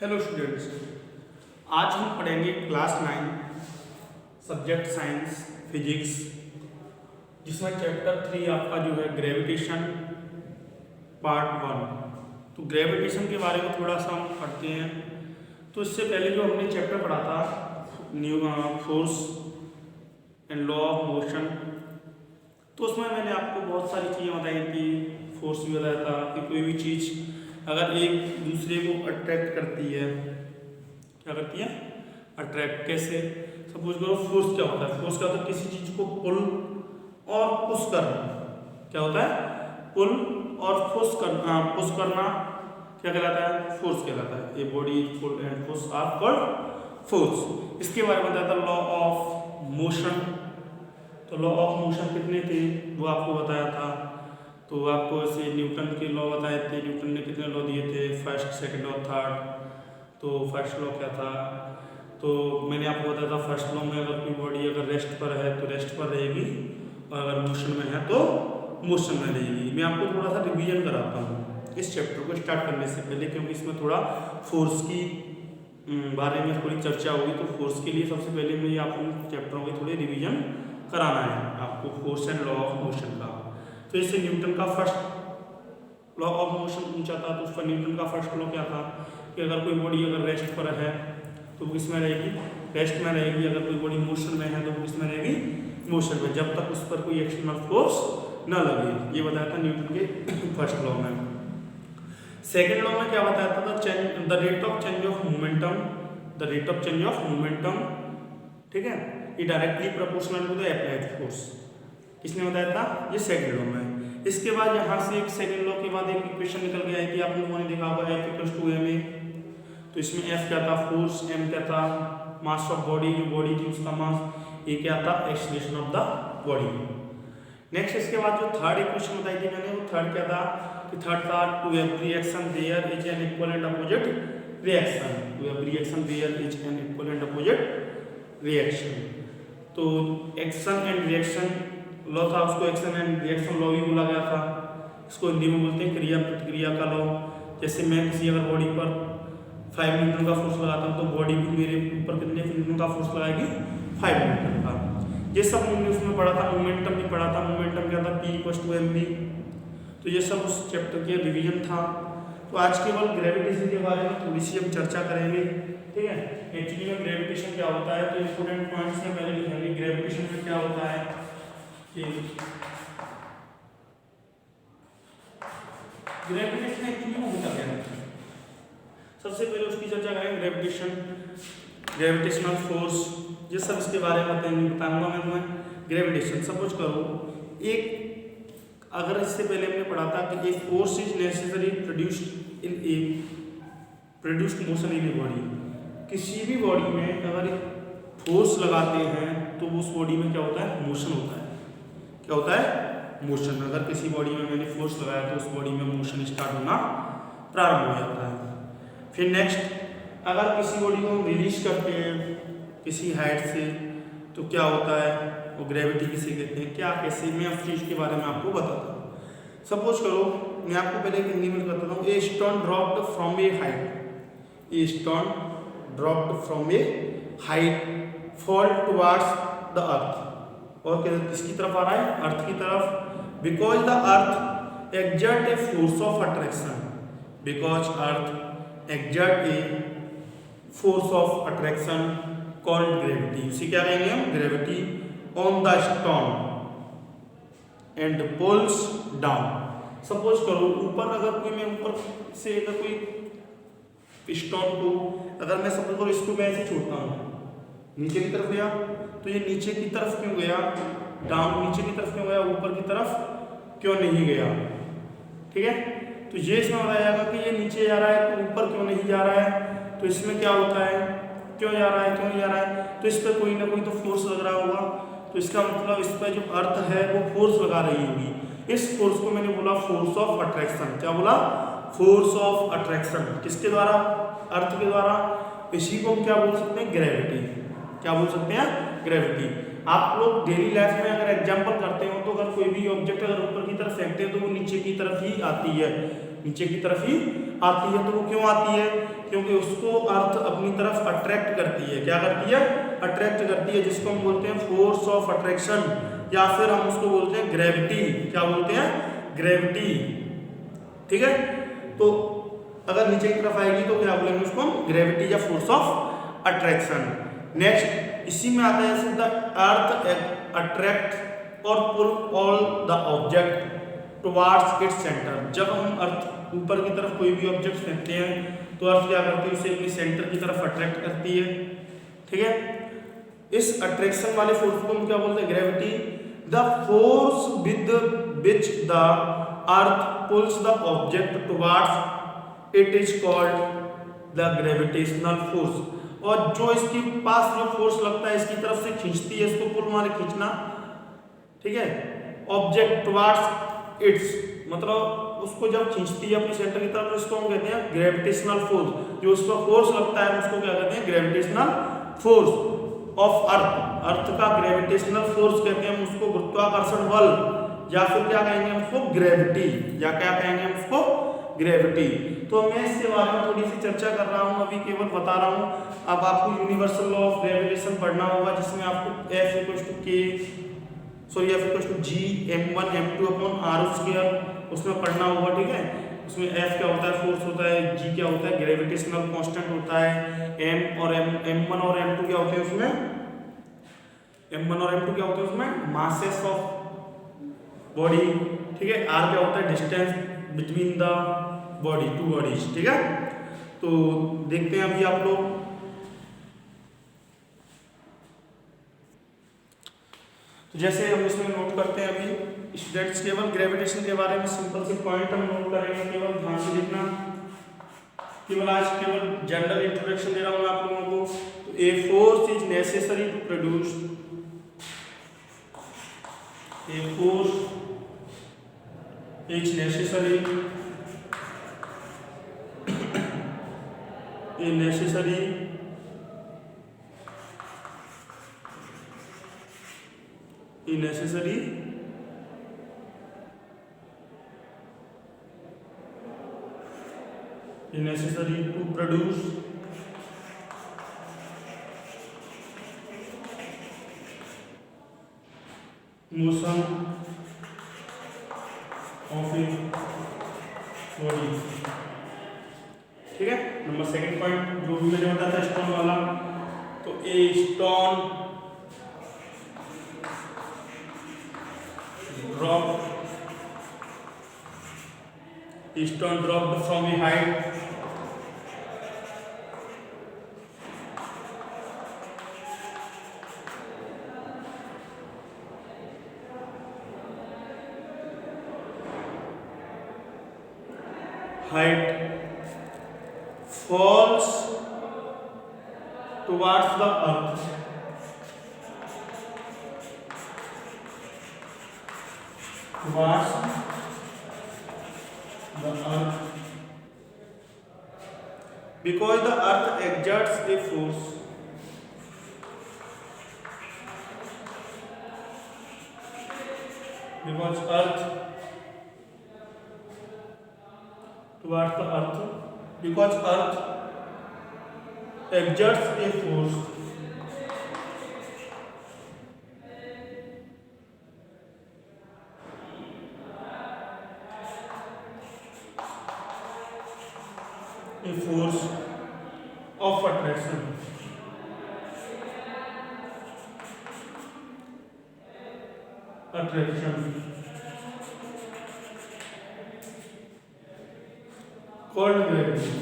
Hello students, आज हम पढ़ेंगे क्लास 9 सब्जेक्ट साइंस फिजिक्स, जिसमें चैप्टर 3 आपका जो है ग्रेविटेशन पार्ट 1। तो ग्रेविटेशन के बारे में थोड़ा सा हम पढ़ते हैं। तो इससे पहले जो हमने चैप्टर पढ़ा था force and law of motion, तो उसमें मैंने आपको बहुत सारी चीज़ें बताई थी। फोर्स भी बताया था कि कोई भी चीज़ अगर एक दूसरे को अट्रैक्ट करती है, क्या करती है? अट्रैक्ट। कैसे? सपोज करो फोर्स क्या होता है? फोर्स क्या होता है? किसी चीज को पुल और पुश करना। क्या होता है? पुल और पुश करना क्या कहलाता है? फोर्स कहलाता है। A body pull and push are called force. इसके बारे में बताया था लॉ ऑफ मोशन। तो लॉ ऑफ मोशन कितने थे वो आपको बताया था। तो आपको ऐसे न्यूटन के लॉ बताए थे। न्यूटन ने कितने लॉ दिए थे? फर्स्ट, सेकंड और थर्ड। तो फर्स्ट लॉ क्या था? तो मैंने आपको बताया था फर्स्ट लॉ में अगर कोई बॉडी अगर रेस्ट पर है तो रेस्ट पर रहेगी, और अगर मोशन में है तो मोशन में रहेगी। मैं आपको थोड़ा सा रिवीजन कराता हूँ इस चैप्टर को स्टार्ट करने से पहले, क्योंकि इसमें थोड़ा फोर्स की बारे में थोड़ी चर्चा होगी। तो फोर्स के लिए सबसे पहले मैं आपको चैप्टरों के थोड़े रिविजन कराना है आपको, force and law of motion का। तो इससे न्यूटन का फर्स्ट लॉ ऑफ मोशन पूछा था, तो उसका न्यूटन का फर्स्ट लॉ क्या था कि अगर कोई बॉडी अगर रेस्ट पर है तो वो किसमें रहेगी? रेस्ट में रहेगी। अगर कोई बॉडी मोशन में है तो वो किसमें रहेगी? मोशन में, जब तक उस पर कोई एक्सटर्नल फोर्स न लगे। ये बताया था न्यूटन के फर्स्ट लॉ में। सेकेंड लॉ में क्या बताया था? The rate of change of momentum, the rate of change of momentum, ठीक है, ये directly proportional to the applied force. किसने बताया था? ये सेकेंड लॉ में। इसके बाद यहाँ से एक सेकेंड लॉ के बाद एक इक्वेशन निकल गया है कि आप लोगों ने देखा होगा F=ma। तो इसमें F क्या था? फोर्स, M क्या था? मास ऑफ बॉडी, जो बॉडी थी उसका मास, ये क्या था? Acceleration of the body. Next इसके बाद जो थर्ड इक्वेशन बताई थी मैंने, वो थर्ड क्या था कि थर्ड था to every reaction there is an equal and opposite reaction. To every reaction there is an equal and opposite reaction. तो एक्शन एंड रिएक्शन लॉ था, उसको एक्शन एंड रिएक्शन लॉ भी बोला गया था। इसको हिंदी में बोलते हैं क्रिया प्रतिक्रिया का लॉ। जैसे मैं किसी अगर बॉडी पर 5 न्यूटन का फोर्स लगाता हूँ तो बॉडी भी मेरे ऊपर कितने न्यूटन का फोर्स लगाएगी? 5 न्यूटन का। ये सब हमने उसमें पढ़ा था। मोमेंटम भी पढ़ा था। मोमेंटम क्या था? P=mv। तो ये सब उस चैप्टर के रिवीजन था। तो आज केवल ग्रेविटेशन के बारे में थोड़ी सी हम चर्चा करेंगे, ठीक है। एक्चुअली में ग्रेविटेशन क्या होता है, तो इंपोर्टेंट पॉइंट्स में पहले लिखेंगे ग्रेविटेशन में क्या होता है कि ग्रेविटेशन एक्चुअली में होता क्या है। सबसे पहले उसकी चर्चा करेंगे ग्रेविटेशन, ग्रेविटेशनल फोर्स, ये सब इसके बारे में बताऊंगा मैं तुम्हें। ग्रेविटेशन, सपोज करो एक, अगर इससे पहले हमने पढ़ा था कि एक force is necessary produced in A produced motion in A body. किसी भी बॉडी में अगर फोर्स लगाते हैं तो उस बॉडी में क्या होता है? मोशन होता है। क्या होता है? मोशन। अगर किसी बॉडी में मैंने फोर्स लगाया तो उस बॉडी में मोशन स्टार्ट होना प्रारंभ हो जाता है। फिर नेक्स्ट, अगर किसी बॉडी को हम रिलीज करते हैं किसी हाइट से तो क्या होता है? वो ग्रेविटी किसे कहते हैं, क्या कैसे, मैं उस चीज़ के बारे में आपको बताता हूँ। सपोज करो मैं आपको पहले हिंदी में बताता हूँ। A stone dropped from a height, a stone dropped from a height fall towards the earth. और किसकी तरफ आ रहा है? अर्थ की तरफ। Because the earth exert a force of attraction, because earth exert a force of attraction called gravity. उसे क्या कहेंगे हम? Gravity on the stone and pulls down. Suppose करो ऊपर अगर कोई, मैं ऊपर से अगर कोई स्टोन को, अगर मैं सपोज करो इसको मैं ऐसे छोड़ता हूँ, नीचे की तरफ गया, तो ये नीचे की तरफ क्यों गया? डाउन, नीचे की तरफ क्यों गया? ऊपर की तरफ क्यों नहीं गया? ठीक है। तो ये इसमें बताया जाएगा कि ये नीचे जा रहा है तो ऊपर क्यों नहीं जा रहा है। तो इसमें क्या होता है? क्यों जा रहा है, क्यों नहीं जा रहा है? तो इस पर कोई ना कोई तो फोर्स लग रहा होगा। तो इसका मतलब इस पर जो अर्थ है वो फोर्स लगा रही होगी। इस फोर्स को मैंने बोला फोर्स ऑफ अट्रैक्शन। क्या बोला? Force of attraction. किसके द्वारा? अर्थ के द्वारा। इसी को हम क्या बोल सकते हैं? ग्रेविटी। क्या बोल सकते हैं? ग्रेविटी। आप लोग डेली लाइफ में अगर एग्जांपल करते हो तो अगर कोई भी ऑब्जेक्ट अगर ऊपर की तरफ फेंकते हैं तो वो नीचे की तरफ ही आती है। नीचे की तरफ ही आती है। तो वो क्यों आती है? क्योंकि उसको अर्थ अपनी तरफ अट्रैक्ट करती है। क्या करती है? अट्रैक्ट करती है, जिसको हम बोलते हैं फोर्स ऑफ अट्रैक्शन, या फिर हम उसको बोलते हैं ग्रेविटी। क्या बोलते हैं? ग्रेविटी। ठीक है, तो अगर नीचे की तरफ आएगी तो क्या बोलेंगे उसको? ग्रेविटी या फोर्स ऑफ अट्रैक्शन। नेक्स्ट इसी में आता है द अर्थ अट्रैक्ट और pull all the object towards its centre. जब हम अर्थ ऊपर की तरफ कोई भी ऑब्जेक्ट फेंकते हैं तो अर्थ क्या करती है? उसे अपनी सेंटर की तरफ अट्रैक्ट करती है। ठीक है, इस अट्रैक्शन वाले फोर्स को हम क्या बोलते हैं? Gravity. The force with which the earth pulls the object towards it is called the gravitational force. और जो इसके पास जो फोर्स लगता है इसकी तरफ से खींचती है, इसको पुल माने खींचना। ठीक है, ऑब्जेक्ट टुवार्ड्स इट्स मतलब उसको जब खींचती है अपनी सेंटर की तरफ, तो इसको हम कहते हैं ग्रेविटेशनल फोर्स। जो उसका फोर्स लगता है उसको क्या कहते हैं? Gravitational force of earth. Earth का ग्रेविटेशनल फोर्स कहते हैं हम उसको, गुरुत्वाकर्षण बल, या फिर क्या कहेंगे हम उसको? ग्रेविटी। या क्या कहेंगे हम उसको? ग्रेविटी। तो मैं इसके बारे में थोड़ी सी चर्चा कर रहा हूँ, अभी केवल बता रहा हूँ। अब आपको यूनिवर्सल लॉ ऑफ ग्रेविटेशन पढ़ना होगा, जिसमें आपको F = G m1 m2 upon r square उसमें पढ़ना होगा। ठीक है, उसमें F क्या होता है? फोर्स होता है। G क्या होता है? ग्रेविटेशनल कांस्टेंट होता है। m1 और m2 क्या होते हैं उसमें? m1 और m2 क्या होते हैं उसमें? Masses of body. ठीक है, r क्या होता है? Distance between the body, two bodies. ठीक है, तो देखते हैं अभी आप लोग। तो जैसे हम इसमें नोट करते हैं अभी स्टूडेंट्स, केवल ग्रेविटेशन के बारे में सिंपल से पॉइंट हम नोट करेंगे, केवल ध्यान से देखना। केवल आज केवल जनरल इंट्रोडक्शन दे रहा हूँ आप लोगों को। तो a force is necessary to produce, a force is necessary, a necessary necessary to produce motion of a body। ठीक है, नंबर सेकंड पॉइंट जो भी मैंने बताया था स्टोन वाला, तो a stone dropped from a height falls towards the earth, because the earth exerts a force towards the earth, because earth exerts a force of attraction। called gravity।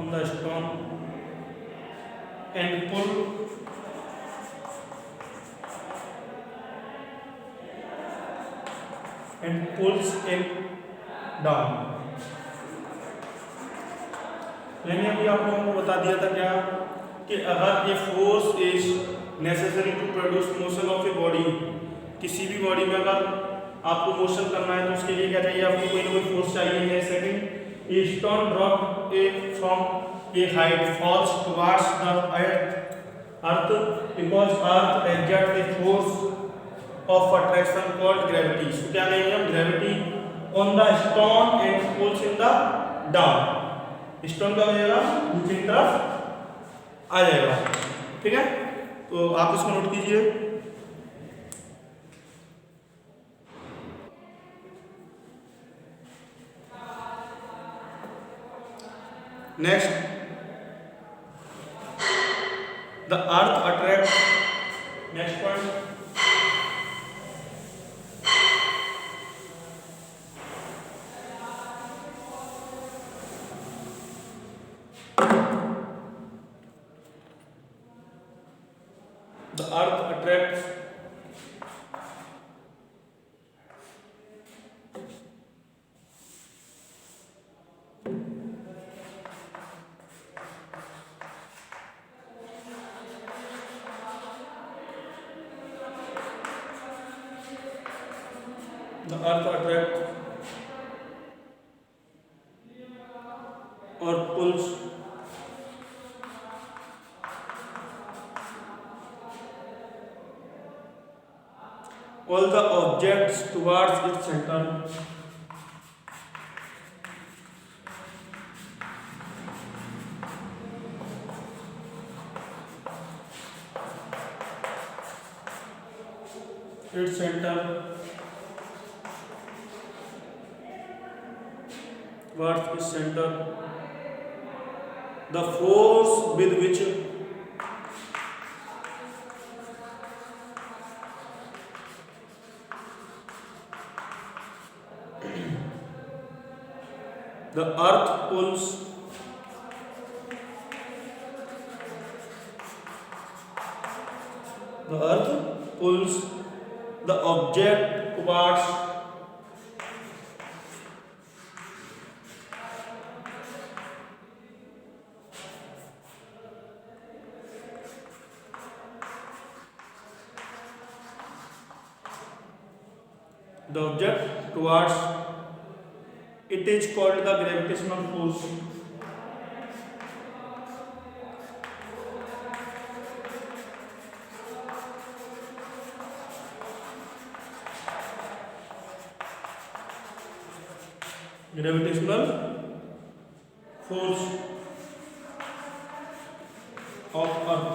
on the stone and pulls it down। मैंने अभी आप लोगों को बता दिया था क्या कि अगर ये force is necessary to produce motion of a body, किसी भी बॉडी में अगर आपको मोशन करना है तो उसके लिए क्या चाहिए? आपको कोई ना कोई फोर्स चाहिए है। Second, A stone dropped from a height falls towards the earth because earth exerts a force of attraction called gravity. So क्या लेंगे हम? Gravity on the stone and pulls in the down. Stone का हो जाएगा नीचे की तरफ आ जाएगा, ठीक है। तो आप इसको नोट कीजिए। Next, the earth attract, next point, the earth attracts or pulls all the objects towards its center. Its center towards its center. The force with which the earth pulls the object towards it is called the gravitational force. Gravitational force of earth.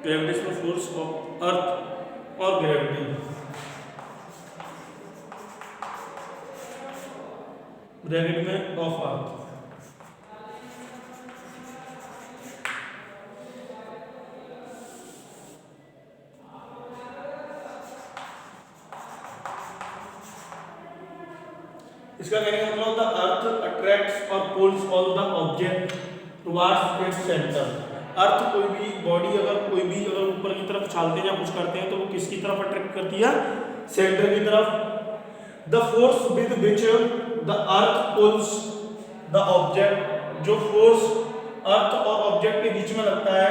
Gravitational force of earth or gravity. Bracket में of earth. इसका कहने का मतलब the earth attracts और pulls all the object towards its centre. Earth कोई भी body अगर ऊपर की तरफ उछालते हैं या कुछ करते हैं तो वो किसकी तरफ अट्रैक्ट करती है? सेंटर की तरफ। The force with which the earth pulls the object, जो फोर्स अर्थ और ऑब्जेक्ट के बीच में लगता है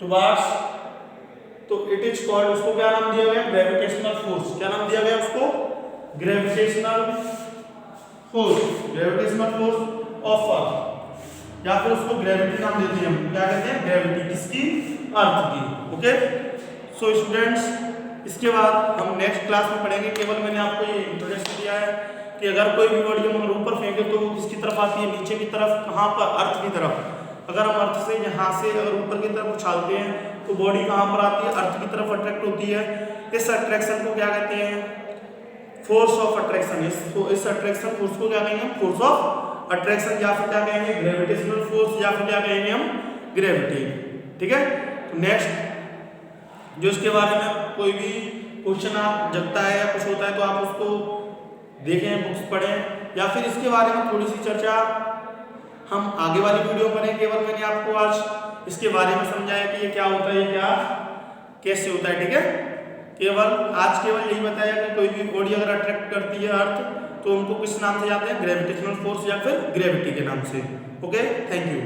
टुवर्ड्स, तो इट इज कॉल्ड, उसको क्या नाम दिया गया? Gravitational force. क्या नाम दिया गया उसको? Gravitational force. Gravitational force of अर्थ, या फिर उसको ग्रेविटी नाम देते हैं हम। क्या कहते हैं? ग्रेविटी। किसकी? अर्थ की। ओके, सो स्टूडेंट्स, इसके बाद हम नेक्स्ट क्लास में पढ़ेंगे। केवल मैंने आपको ये इंट्रोडक्शन दिया है कि अगर कोई भी बॉडी हम ऊपर फेंके तो वो किसकी तरफ आती है? नीचे की तरफ। कहाँ पर? अर्थ की तरफ। अगर हम अर्थ से यहाँ से अगर ऊपर की तरफ उछालते हैं तो बॉडी कहाँ पर आती है? अर्थ की तरफ अट्रैक्ट होती है। इस अट्रैक्शन को क्या कहते हैं? Force of attraction. इस अट्रैक्शन फोर्स को क्या कहेंगे? फोर्स ऑफ अट्रैक्शन, या फिर क्या कहेंगे? ग्रेविटेशनल फोर्स, या फिर क्या कहेंगे हम? ग्रेविटी। ठीक है, तो नेक्स्ट जो इसके बारे में कोई भी क्वेश्चन आप जगता है या कुछ होता है तो आप उसको देखें, बुक्स पढ़ें, या फिर इसके बारे में थोड़ी सी चर्चा हम आगे वाली वीडियो करें। केवल मैंने आपको आज इसके बारे में समझाया कि ये क्या होता है, ये क्या कैसे होता है। ठीक है, केवल यही बताया कि कोई भी बॉडी अगर अट्रैक्ट करती है अर्थ तो उनको किस नाम से जाते हैं? ग्रेविटेशनल फोर्स या फिर ग्रेविटी के नाम से। Okay, thank you.